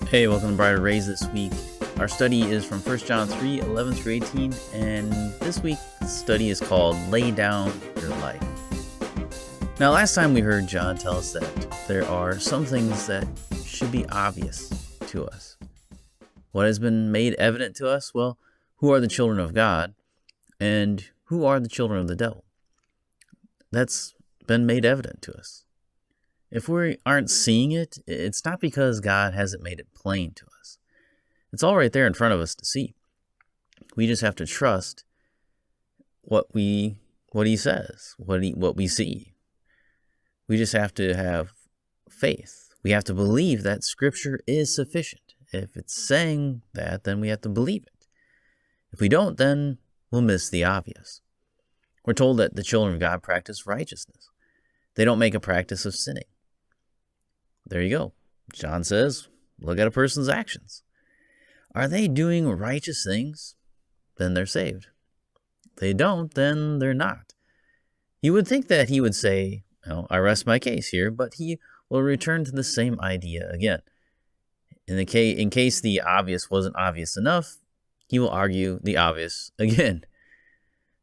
Hey, welcome to Brighter Rays this week. Our study is from 1 John 3, 11 through 18, and this week's study is called Lay Down Your Life. Now, last time we heard John tell us that there are some things that should be obvious to us. What has been made evident to us? Well, who are the children of God, and who are the children of the devil? That's been made evident to us. If we aren't seeing it, it's not because God hasn't made it plain to us. It's all right there in front of us to see. We just have to trust what he says, what we see. We just have to have faith. We have to believe that Scripture is sufficient. If it's saying that, then we have to believe it. If we don't, then we'll miss the obvious. We're told that the children of God practice righteousness. They don't make a practice of sinning. There you go. John says, look at a person's actions. Are they doing righteous things? Then they're saved. If they don't, then they're not. You would think that he would say, I rest my case here, but he will return to the same idea again. In case the obvious wasn't obvious enough, he will argue the obvious again.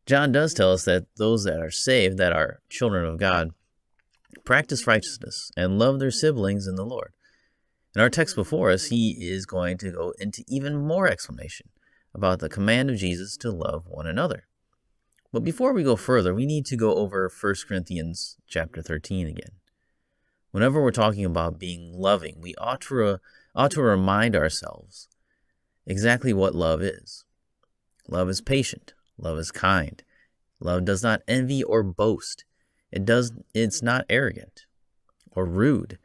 John does tell us that those that are saved, that are children of God, practice righteousness and love their siblings in the Lord. In our text before us, he is going to go into even more explanation about the command of Jesus to love one another. But before we go further, we need to go over 1 Corinthians chapter 13 again. Whenever we're talking about being loving, we ought to remind ourselves exactly what love is. Love is patient. Love is kind. Love does not envy or boast. It's not arrogant or rude.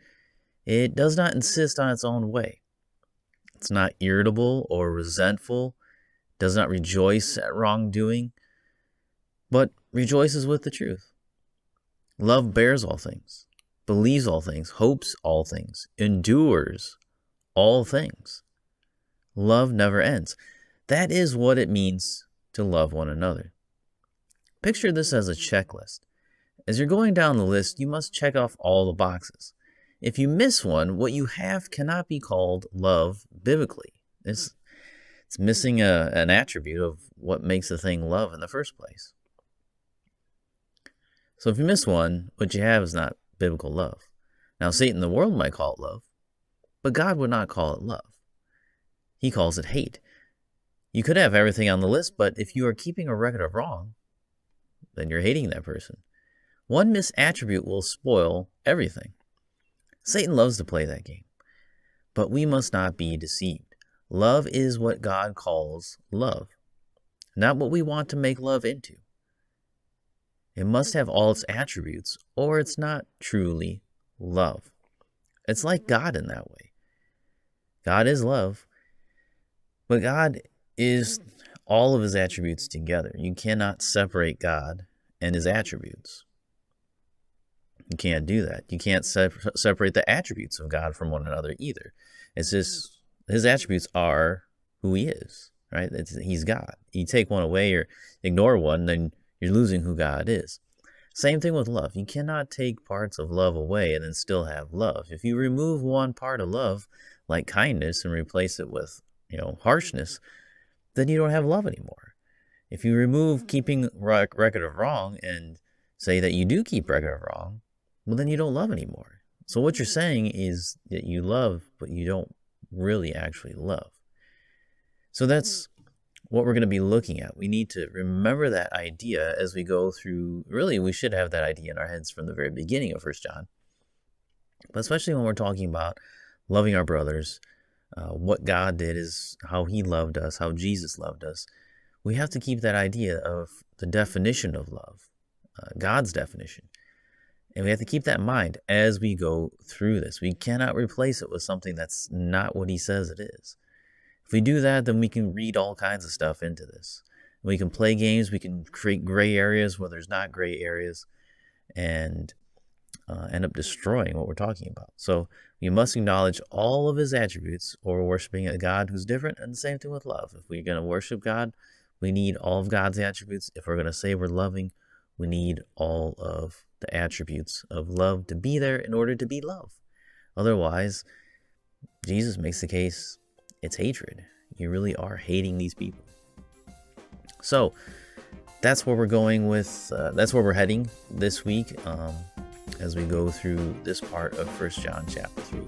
It does not insist on its own way. It's not irritable or resentful. It does not rejoice at wrongdoing, but rejoices with the truth. Love bears all things, believes all things, hopes all things, endures all things. Love never ends. That is what it means to love one another. Picture this as a checklist. As you're going down the list, you must check off all the boxes. If you miss one, what you have cannot be called love biblically. It's missing an attribute of what makes a thing love in the first place. So if you miss one, what you have is not biblical love. Now, Satan, the world, might call it love, but God would not call it love. He calls it hate. You could have everything on the list, but if you are keeping a record of wrong, then you're hating that person. One misattribute will spoil everything. Satan loves to play that game, but we must not be deceived. Love is what God calls love, not what we want to make love into. It must have all its attributes, or it's not truly love. It's like God in that way. God is love, but God is all of his attributes together. You cannot separate God and his attributes. You can't do that. You can't separate the attributes of God from one another either. It's just his attributes are who he is, right? He's God. You take one away or ignore one, then you're losing who God is. Same thing with love. You cannot take parts of love away and then still have love. If you remove one part of love, like kindness, and replace it with, harshness, then you don't have love anymore. If you remove keeping record of wrong and say that you do keep record of wrong, well, then you don't love anymore. So what you're saying is that you love, but you don't really actually love. So that's what we're going to be looking at. We need to remember that idea as we go through. Really, we should have that idea in our heads from the very beginning of 1 John. But especially when we're talking about loving our brothers, what God did is how he loved us, how Jesus loved us. We have to keep that idea of the definition of love, God's definition. And we have to keep that in mind as we go through this. We cannot replace it with something that's not what he says it is. If we do that, then we can read all kinds of stuff into this. We can play games. We can create gray areas where there's not gray areas and end up destroying what we're talking about. So we must acknowledge all of his attributes, or we're worshiping a God who's different. And the same thing with love. If we're going to worship God, we need all of God's attributes. If we're going to say we're loving, we need all of the attributes of love to be there in order to be love. Otherwise, Jesus makes the case it's hatred. You really are hating these people. So that's where we're going with, that's where we're heading this week as we go through this part of 1 John chapter 3.